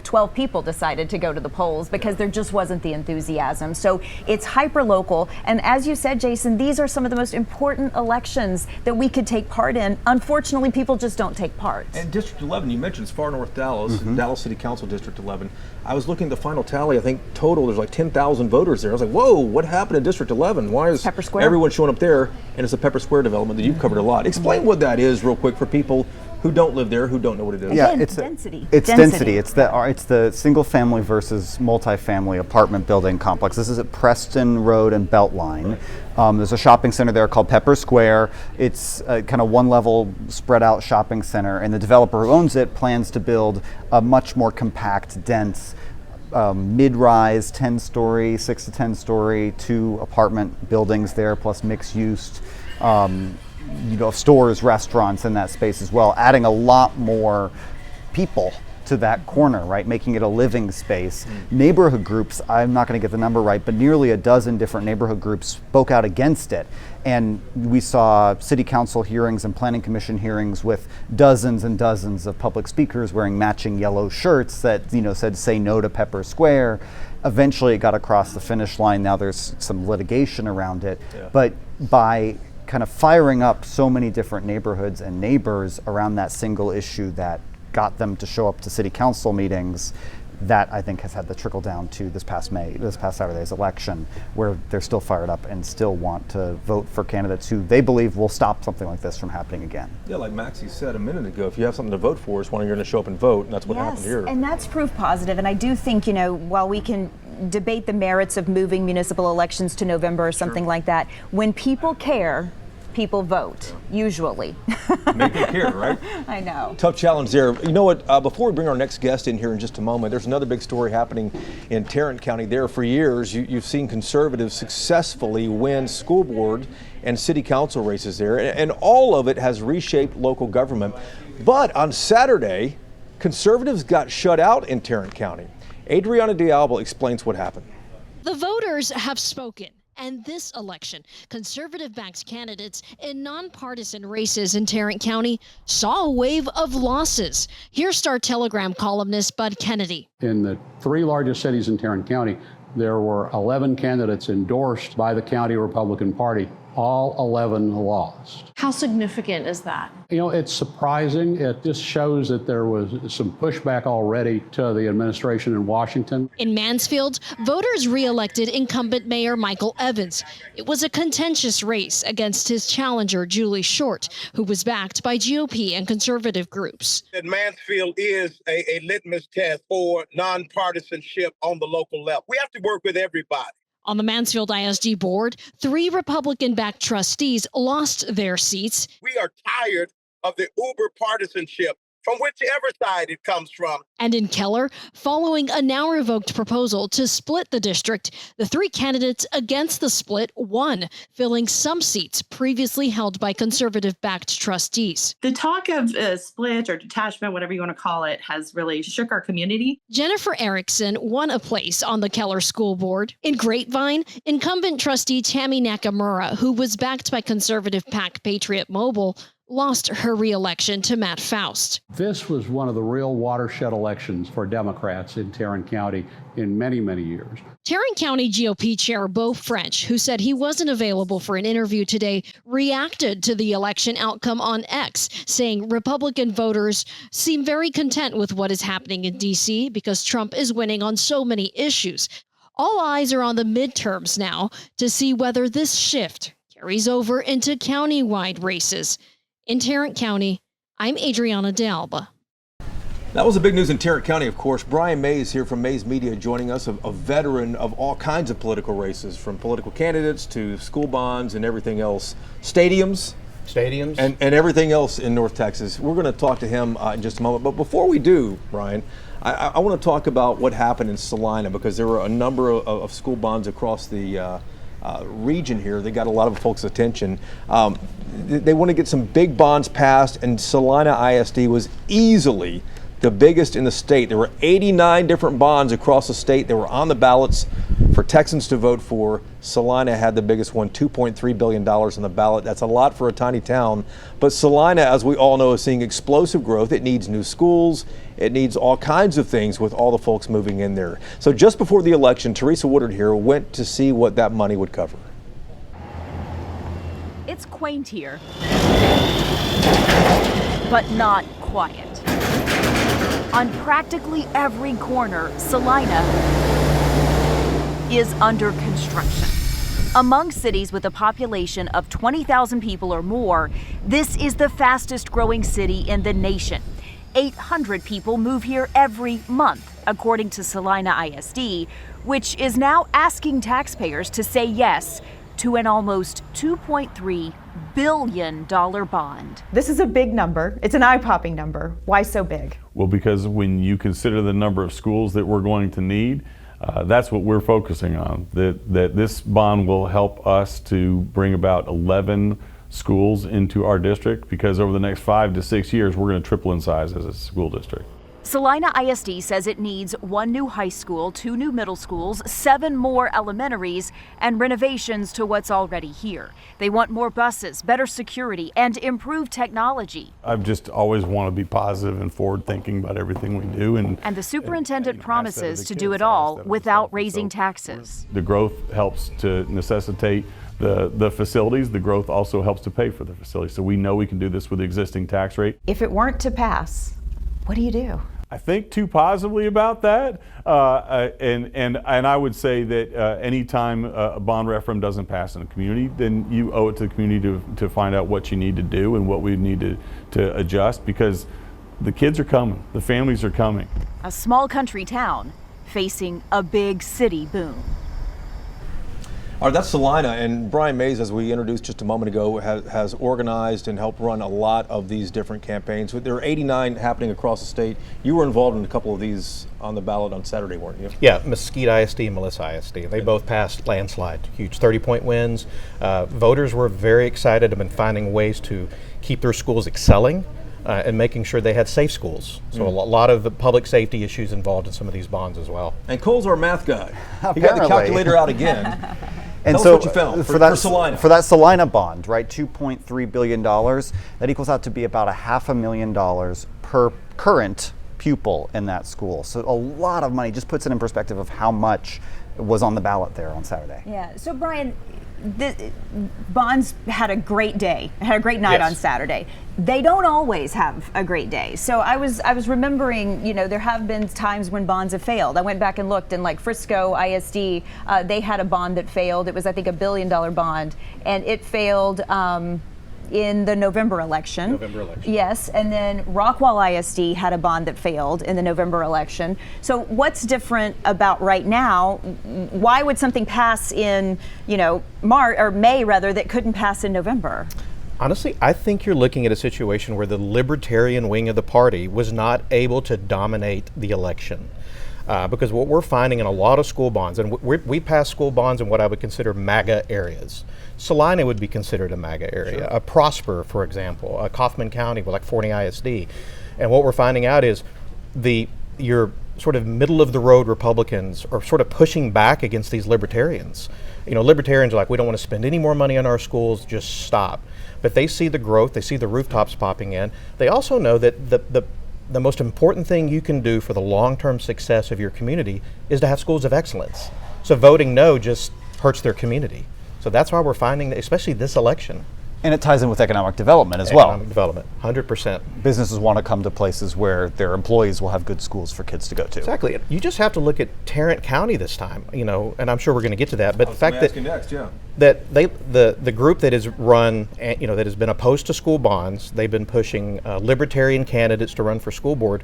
12 people decided to go to the polls because there just wasn't the enthusiasm. So it's hyper local. And as you said, Jason, these are some of the most important elections that we could take part in. Unfortunately, people just don't take part. And District 11, you mentioned, is far north Dallas, Dallas City Council District 11. I was looking at the final tally. I think total there's like 10,000 voters there. I was like, whoa, what happened in District 11? Why is Pepper Square. Everyone showing up there? And it's a Pepper Square development that you've covered a lot. Explain what that is real quick for people who don't live there, who don't know what it is. Yeah, Again, it's density. It's density. It's the single family versus multifamily apartment building complex. This is at Preston Road and Beltline. There's a shopping center there called Pepper Square. It's a kind of one level spread out shopping center, and the developer who owns it plans to build a much more compact, dense, mid-rise, 10-story, 6 to 10-story, 2 apartment buildings there, plus mixed use. Stores, restaurants in that space as well, adding a lot more people to that corner, right? Making it a living space. Neighborhood groups, I'm not going to get the number right, but nearly a dozen different neighborhood groups spoke out against it. And we saw city council hearings and planning commission hearings with dozens and dozens of public speakers wearing matching yellow shirts that, said, say no to Pepper Square. Eventually it got across the finish line. Now there's some litigation around it. Yeah. But by kind of firing up so many different neighborhoods and neighbors around that single issue that got them to show up to city council meetings, that I think has had the trickle down to this past Saturday's election, where they're still fired up and still want to vote for candidates who they believe will stop something like this from happening again. Yeah, like Maxie said a minute ago, if you have something to vote for, it's when you're going to show up and vote, and that's what happened here. And that's proof positive. And I do think, while we can debate the merits of moving municipal elections to November or something like that, when people care, people vote, usually. Make them care, right? I know. Tough challenge there. You know what, before we bring our next guest in here in just a moment, there's another big story happening in Tarrant County. There for years, you've seen conservatives successfully win school board and city council races there, and all of it has reshaped local government. But on Saturday, conservatives got shut out in Tarrant County. Adriana D'Alba explains what happened. The voters have spoken. And this election, conservative-backed candidates in nonpartisan races in Tarrant County saw a wave of losses. Here's Star Telegram columnist Bud Kennedy. In the 3 largest cities in Tarrant County, there were 11 candidates endorsed by the county Republican Party. All 11 lost. How significant is that? It's surprising. It just shows that there was some pushback already to the administration in Washington. In Mansfield, voters re-elected incumbent Mayor Michael Evans. It was a contentious race against his challenger, Julie Short, who was backed by GOP and conservative groups. That Mansfield is a litmus test for nonpartisanship on the local level. We have to work with everybody. On the Mansfield ISD board, 3 Republican-backed trustees lost their seats. We are tired of the uber partisanship from whichever side it comes from. And in Keller, following a now revoked proposal to split the district, the 3 candidates against the split won, filling some seats previously held by conservative-backed trustees. The talk of split or detachment, whatever you want to call it, has really shook our community. Jennifer Erickson won a place on the Keller School Board. In Grapevine, incumbent trustee Tammy Nakamura, who was backed by conservative PAC Patriot Mobile, lost her re-election to Matt Faust. This was one of the real watershed elections for Democrats in Tarrant County in many, many years. Tarrant County GOP Chair Beau French, who said he wasn't available for an interview today, reacted to the election outcome on X, saying Republican voters seem very content with what is happening in D.C. because Trump is winning on so many issues. All eyes are on the midterms now to see whether this shift carries over into county-wide races. In Tarrant County, I'm Adriana D'Alba. That was the big news in Tarrant County, of course. Brian Mays here from Mays Media joining us, a veteran of all kinds of political races, from political candidates to school bonds and everything else. Stadiums, stadiums. And everything else in North Texas. We're going to talk to him in just a moment. But before we do, Brian, I want to talk about what happened in Salina, because there were a number of school bonds across the region here that got a lot of folks' attention. They want to get some big bonds passed, and Salina ISD was easily the biggest in the state. There were 89 different bonds across the state that were on the ballots for Texans to vote for. Salina had the biggest one, $2.3 billion on the ballot. That's a lot for a tiny town. But Salina, as we all know, is seeing explosive growth. It needs new schools. It needs all kinds of things with all the folks moving in there. So just before the election, Teresa Woodard here went to see what that money would cover. It's quaint here, but not quiet. On practically every corner, Salina is under construction. Among cities with a population of 20,000 people or more, this is the fastest growing city in the nation. 800 people move here every month, according to Salina ISD, which is now asking taxpayers to say yes to an almost $2.3 billion bond. This is a big number. It's an eye-popping number. Why so big? Well, because when you consider the number of schools that we're going to need, that's what we're focusing on. That this bond will help us to bring about 11 schools into our district, because over the next 5 to 6 years, we're going to triple in size as a school district. Salina ISD says it needs 1 new high school, 2 new middle schools, 7 more elementaries, and renovations to what's already here. They want more buses, better security, and improved technology. I've just always want to be positive and forward thinking about everything we do. And the superintendent promises to do it all without raising taxes. The growth helps to necessitate the facilities. The growth also helps to pay for the facilities. So we know we can do this with the existing tax rate. If it weren't to pass, what do you do? I think too positively about that, and I would say that anytime a bond referendum doesn't pass in a community, then you owe it to the community to find out what you need to do and what we need to adjust, because the kids are coming, the families are coming. A small country town facing a big city boom. All right, that's Salina, and Brian Mays, as we introduced just a moment ago, has organized and helped run a lot of these different campaigns. There are 89 happening across the state. You were involved in a couple of these on the ballot on Saturday, weren't you? Yeah, Mesquite ISD and Melissa ISD. They both passed landslide, huge 30-point wins. Voters were very excited, have been finding ways to keep their schools excelling and making sure they had safe schools. So a lot of public safety issues involved in some of these bonds as well. And Cole's our math guy. He got the calculator out again. And Tell so us what you found for that Salina. For that Salina bond, right, $2.3 billion, that equals out to be about $500,000 per current pupil in that school. So a lot of money. Just puts it in perspective of how much was on the ballot there on Saturday. Yeah, so Brian, Bonds had a great day, had a great night on Saturday. They don't always have a great day. So I was remembering, you know, there have been times when bonds have failed. I went back and looked, and like Frisco ISD, they had a bond that failed. It was, I think, $1 billion bond, and it failed in the November election. Yes, and then Rockwall ISD had a bond that failed in the November election. So what's different about right now? Why would something pass in, you know, May rather, that couldn't pass in November? Honestly, I think you're looking at a situation where the libertarian wing of the party was not able to dominate the election. Because what we're finding in a lot of school bonds, and we pass school bonds in what I would consider MAGA areas. Salina would be considered a MAGA area. Sure. Prosper, for example, Kaufman County with like 40 ISD. And what we're finding out is your sort of middle of the road Republicans are sort of pushing back against these libertarians. You know, libertarians are like, we don't want to spend any more money on our schools, just stop. But they see the growth, they see the rooftops popping in. They also know that the most important thing you can do for the long-term success of your community is to have schools of excellence. So voting no just hurts their community. So that's why we're finding that, especially this election. And it ties in with economic development as well. Economic development, 100%. Businesses want to come to places where their employees will have good schools for kids to go to. Exactly. You just have to look at Tarrant County this time, you know, and I'm sure we're going to get to that. But the fact that the group that is run, you know, that has been opposed to school bonds, they've been pushing libertarian candidates to run for school board.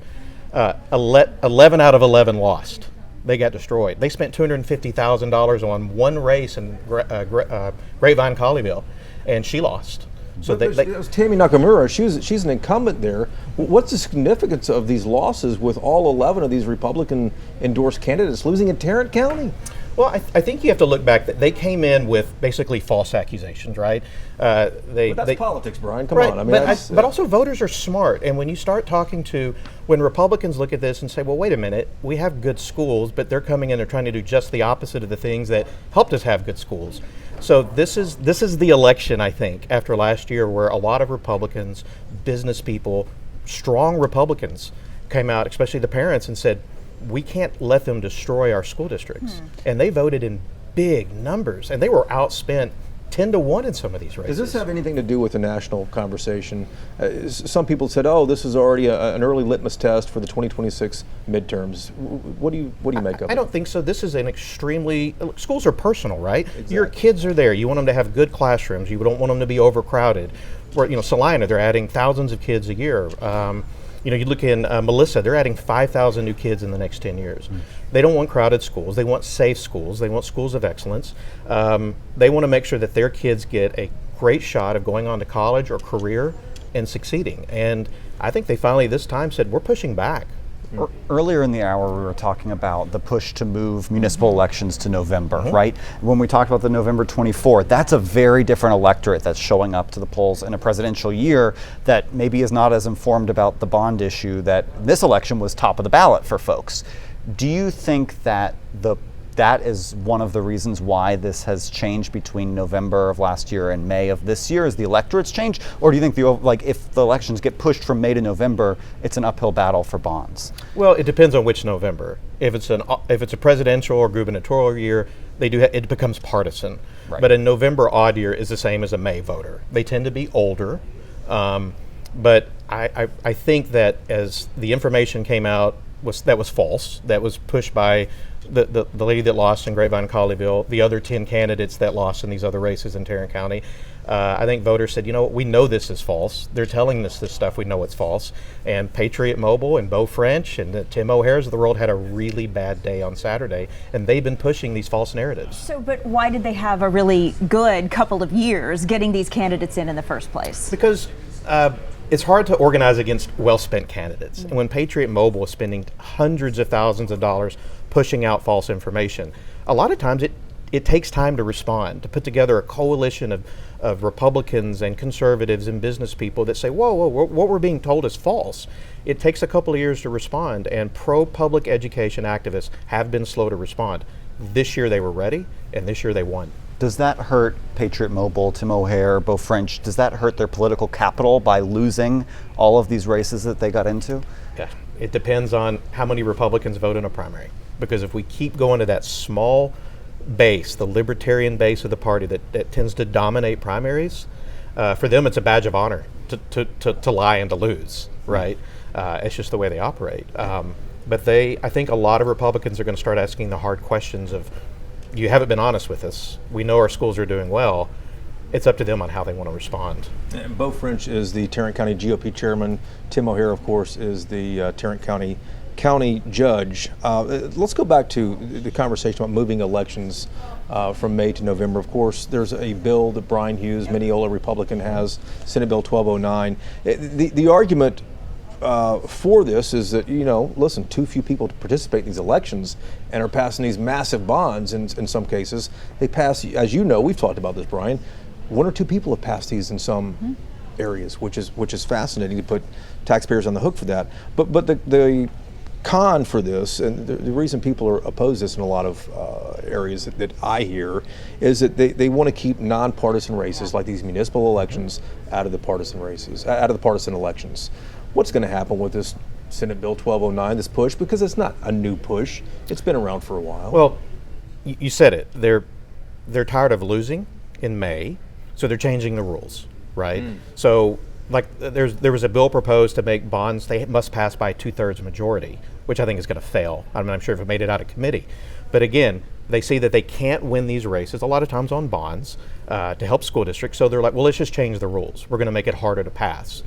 11 out of 11 lost. They got destroyed. They spent $250,000 on one race in Grapevine, Colleyville, and she lost. So Tammy Nakamura, she's an incumbent there. What's the significance of these losses with all 11 of these Republican-endorsed candidates losing in Tarrant County? Well, I think you have to look back. That they came in with basically false accusations, right? But that's politics, Brian. Come right, on. I mean, but also voters are smart, and when you start talking to, when Republicans look at this and say, well, wait a minute, we have good schools, but they're coming in, they're trying to do just the opposite of the things that helped us have good schools. So this is the election, I think, after last year, where a lot of Republicans, business people, strong Republicans came out, especially the parents, and said, we can't let them destroy our school districts. And they voted in big numbers, and they were outspent 10-1 in some of these races. Does this have anything to do with the national conversation? Some people said, "Oh, this is already an early litmus test for the 2026 midterms." What do you make of it? I don't think so. This is an extremely schools are personal, right? Exactly. Your kids are there. You want them to have good classrooms. You don't want them to be overcrowded. Where Salina, they're adding thousands of kids a year. You look in Melissa, they're adding 5,000 new kids in the next 10 years. They don't want crowded schools. They want safe schools. They want schools of excellence. They want to make sure that their kids get a great shot of going on to college or career and succeeding. And I think they finally this time said, we're pushing back. Earlier in the hour, we were talking about the push to move municipal elections to November, right? When we talked about the November 24th, that's a very different electorate that's showing up to the polls in a presidential year that maybe is not as informed about the bond issue that this election was top of the ballot for folks. Do you think that that is one of the reasons why this has changed between November of last year and May of this year? Is the electorate's changed? Or do you think if the elections get pushed from May to November, it's an uphill battle for bonds? Well, it depends on which November. If it's a presidential or gubernatorial year, it becomes partisan. Right. But a November odd year is the same as a May voter. They tend to be older. But I think that as the information came out, that was false. That was pushed by the lady that lost in Grapevine Colleyville, the other 10 candidates that lost in these other races in Tarrant County. I think voters said, we know this is false. They're telling us this stuff. We know it's false. And Patriot Mobile and Beau French and Tim O'Hare's of the world had a really bad day on Saturday, and they've been pushing these false narratives. So, but why did they have a really good couple of years getting these candidates in the first place? Because it's hard to organize against well-spent candidates. And when Patriot Mobile is spending hundreds of thousands of dollars pushing out false information, a lot of times it takes time to respond, to put together a coalition of Republicans and conservatives and business people that say, whoa, what we're being told is false. It takes a couple of years to respond, and pro-public education activists have been slow to respond. This year they were ready, and this year they won. Does that hurt Patriot Mobile, Tim O'Hare, Beau French? Does that hurt their political capital by losing all of these races that they got into? Yeah, it depends on how many Republicans vote in a primary. Because if we keep going to that small base, the libertarian base of the party that tends to dominate primaries, for them it's a badge of honor to lie and to lose, right? It's just the way they operate. But I think a lot of Republicans are going to start asking the hard questions of, you haven't been honest with us. We know our schools are doing well. It's up to them on how they want to respond. And Beau French is the Tarrant County GOP chairman. Tim O'Hare, of course, is the Tarrant County judge. Let's go back to the conversation about moving elections from May to November. Of course, there's a bill that Brian Hughes, Mineola Republican, has, Senate Bill 1209. The argument for this is that, listen, too few people participate in these elections and are passing these massive bonds in some cases. They pass, as you know, we've talked about this, Brian, 1 or 2 people have passed these in some areas, which is fascinating to put taxpayers on the hook for that. But the con for this, and the reason people are opposed to this in a lot of areas that I hear, is that they want to keep nonpartisan races like these municipal elections out of the partisan races, out of the partisan elections. What's going to happen with this Senate Bill 1209, this push? Because it's not a new push. It's been around for a while. Well, you said it. They're tired of losing in May, so they're changing the rules, right? So, there was a bill proposed to make bonds, they must pass by 2/3 majority, which I think is going to fail. I'm sure if it made it out of committee. But again, they see that they can't win these races a lot of times on bonds to help school districts. So they're like, well, let's just change the rules. We're going to make it harder to pass.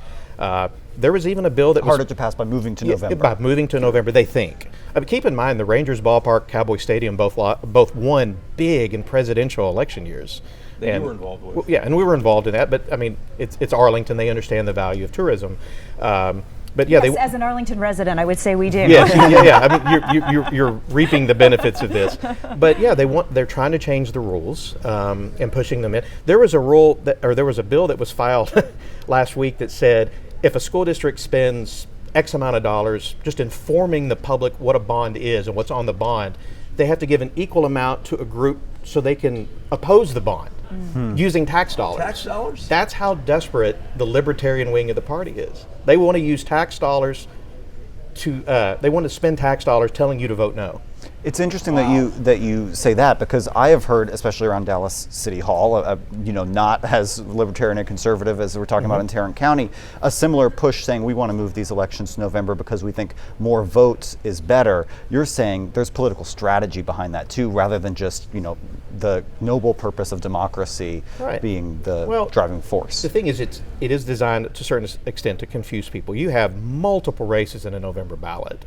There was even a bill that harder to pass by moving to November. By moving to November, they think. Keep in mind, the Rangers Ballpark, Cowboy Stadium both won big in presidential election years. That you were involved with. Yeah, and we were involved in that. But I mean, it's Arlington. They understand the value of tourism. But yeah, yes, as an Arlington resident, I would say we do. Yes, yeah. I mean, you're reaping the benefits of this. But yeah, they're trying to change the rules and pushing them in. There was a bill that was filed last week that said if a school district spends X amount of dollars just informing the public what a bond is and what's on the bond, they have to give an equal amount to a group so they can oppose the bond using tax dollars. Tax dollars? That's how desperate the libertarian wing of the party is. They want to use tax dollars they want to spend tax dollars telling you to vote no. It's interesting that you say that, because I have heard, especially around Dallas City Hall, not as libertarian and conservative as we're talking about in Tarrant County, a similar push saying we want to move these elections to November because we think more votes is better. You're saying there's political strategy behind that too, rather than just the noble purpose of democracy being the driving force. The thing is, it is designed to a certain extent to confuse people. You have multiple races in a November ballot.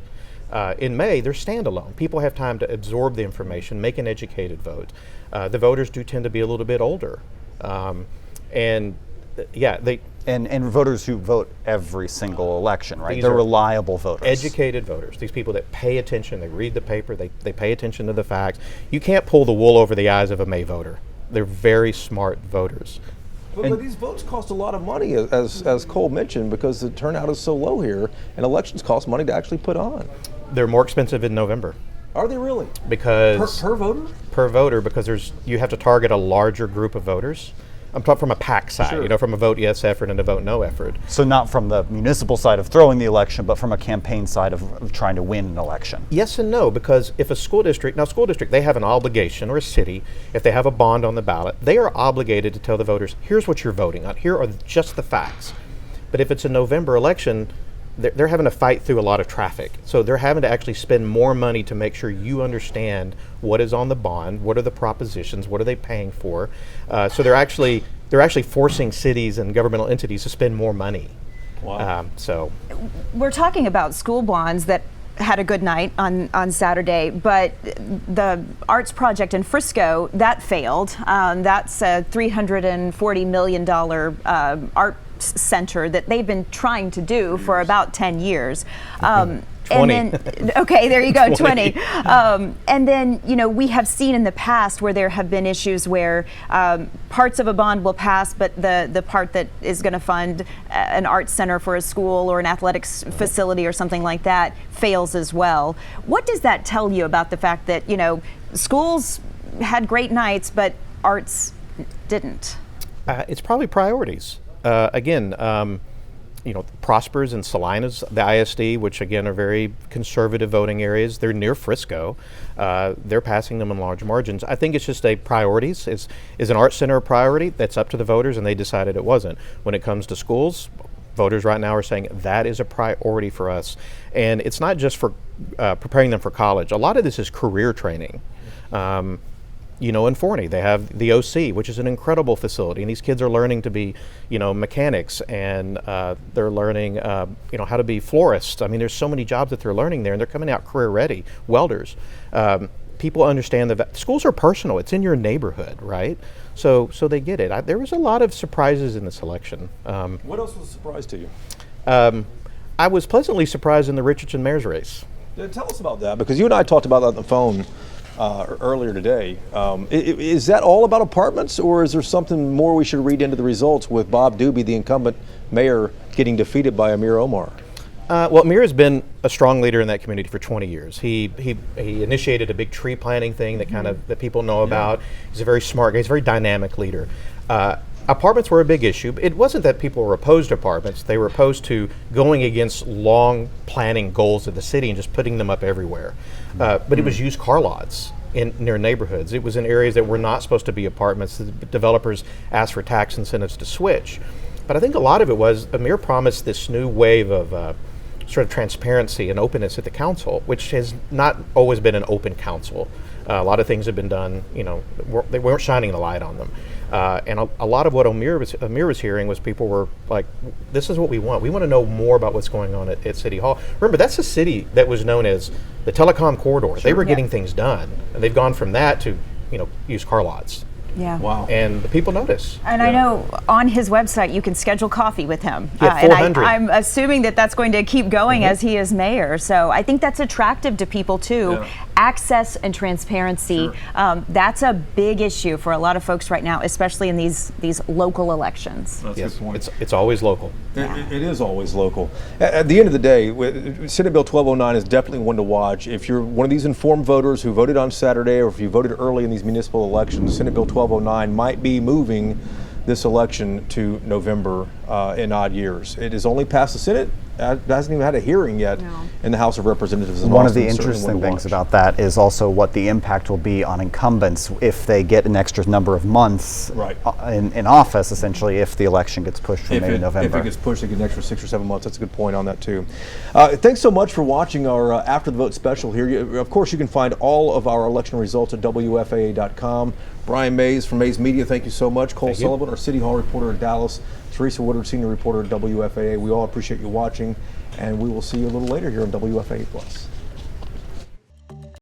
In May, they're standalone. People have time to absorb the information, make an educated vote. The voters do tend to be a little bit older. And voters who vote every single election, right? They're reliable voters. Educated voters. These people that pay attention, they read the paper, they pay attention to the facts. You can't pull the wool over the eyes of a May voter. They're very smart voters. But these votes cost a lot of money, as Cole mentioned, because the turnout is so low here, and elections cost money to actually put on. They're more expensive in November. Are they really? Because per voter? Per voter, because you have to target a larger group of voters. I'm talking from a PAC side, from a vote yes effort and a vote no effort. So not from the municipal side of throwing the election, but from a campaign side of trying to win an election. Yes and no, because if a school district, they have an obligation, or a city, if they have a bond on the ballot, they are obligated to tell the voters, here's what you're voting on, here are just the facts. But if it's a November election, they're having to fight through a lot of traffic. So they're having to actually spend more money to make sure you understand what is on the bond, what are the propositions, what are they paying for. So they're actually forcing cities and governmental entities to spend more money. Wow. So we're talking about school bonds that had a good night on Saturday, but the arts project in Frisco, that failed. That's a $340 million art center that they've been trying to do for about 10 years. 20. And then, okay, there you go, 20. And then, we have seen in the past where there have been issues where parts of a bond will pass, but the part that is going to fund an arts center for a school or an athletics facility or something like that fails as well. What does that tell you about the fact that, schools had great nights, but arts didn't? It's probably priorities. Prospers and Salinas, the ISD, which again are very conservative voting areas, they're near Frisco. They're passing them in large margins. I think it's just priorities. Is an arts center a priority? That's up to the voters, and they decided it wasn't. When it comes to schools, voters right now are saying that is a priority for us. And it's not just for preparing them for college. A lot of this is career training. In Forney, they have the OC, which is an incredible facility, and these kids are learning to be, mechanics, and they're learning, how to be florists. I mean, there's so many jobs that they're learning there, and they're coming out career ready. Welders. People understand that schools are personal. It's in your neighborhood, right? So they get it. There was a lot of surprises in this election. What else was a surprise to you? I was pleasantly surprised in the Richardson mayor's race. Yeah, tell us about that, because you and I talked about that on the phone earlier today. Is that all about apartments, or is there something more we should read into the results with Bob Doobie, the incumbent mayor, getting defeated by Amir Omar? Amir has been a strong leader in that community for 20 years. He initiated a big tree planting thing that people know about. He's a very smart guy. He's a very dynamic leader. Apartments were a big issue. It wasn't that people were opposed to apartments. They were opposed to going against long planning goals of the city and just putting them up everywhere. But it was used car lots near neighborhoods. It was in areas that were not supposed to be apartments. The developers asked for tax incentives to switch. But I think a lot of it was Amir promised this new wave of sort of transparency and openness at the council, which has not always been an open council. A lot of things have been done, they weren't shining the light on them. And a lot of what Amir was hearing was people were like, this is what we want. We want to know more about what's going on at City Hall. Remember, that's a city that was known as the telecom corridor. Sure. They were getting things done. And they've gone from that to, used car lots. Yeah. Wow. And the people notice. And I know on his website you can schedule coffee with him. Yeah, And 400. I'm assuming that that's going to keep going as he is mayor. So I think that's attractive to people too. Yeah. Access and transparency. That's a big issue for a lot of folks right now, especially in these local elections. That's Yes, a good point. it's always local. It is always local. At the end of the day, Senate Bill 1209 is definitely one to watch. If you're one of these informed voters who voted on Saturday, or if you voted early in these municipal elections, Senate Bill 1209 might be moving this election to November in odd years. It has only passed the Senate. It hasn't even had a hearing yet in the House of Representatives. One of the interesting things about that is also what the impact will be on incumbents if they get an extra number of months in office, essentially, if the election gets pushed from maybe November. If it gets pushed, they get an extra 6 or 7 months. That's a good point on that, too. Thanks so much for watching our After the Vote special here. Of course, you can find all of our election results at WFAA.com. Brian Mays from Mays Media, thank you so much. Cole Sullivan, our City Hall reporter in Dallas. Teresa Woodard, senior reporter at WFAA. We all appreciate you watching, and we will see you a little later here on WFAA+.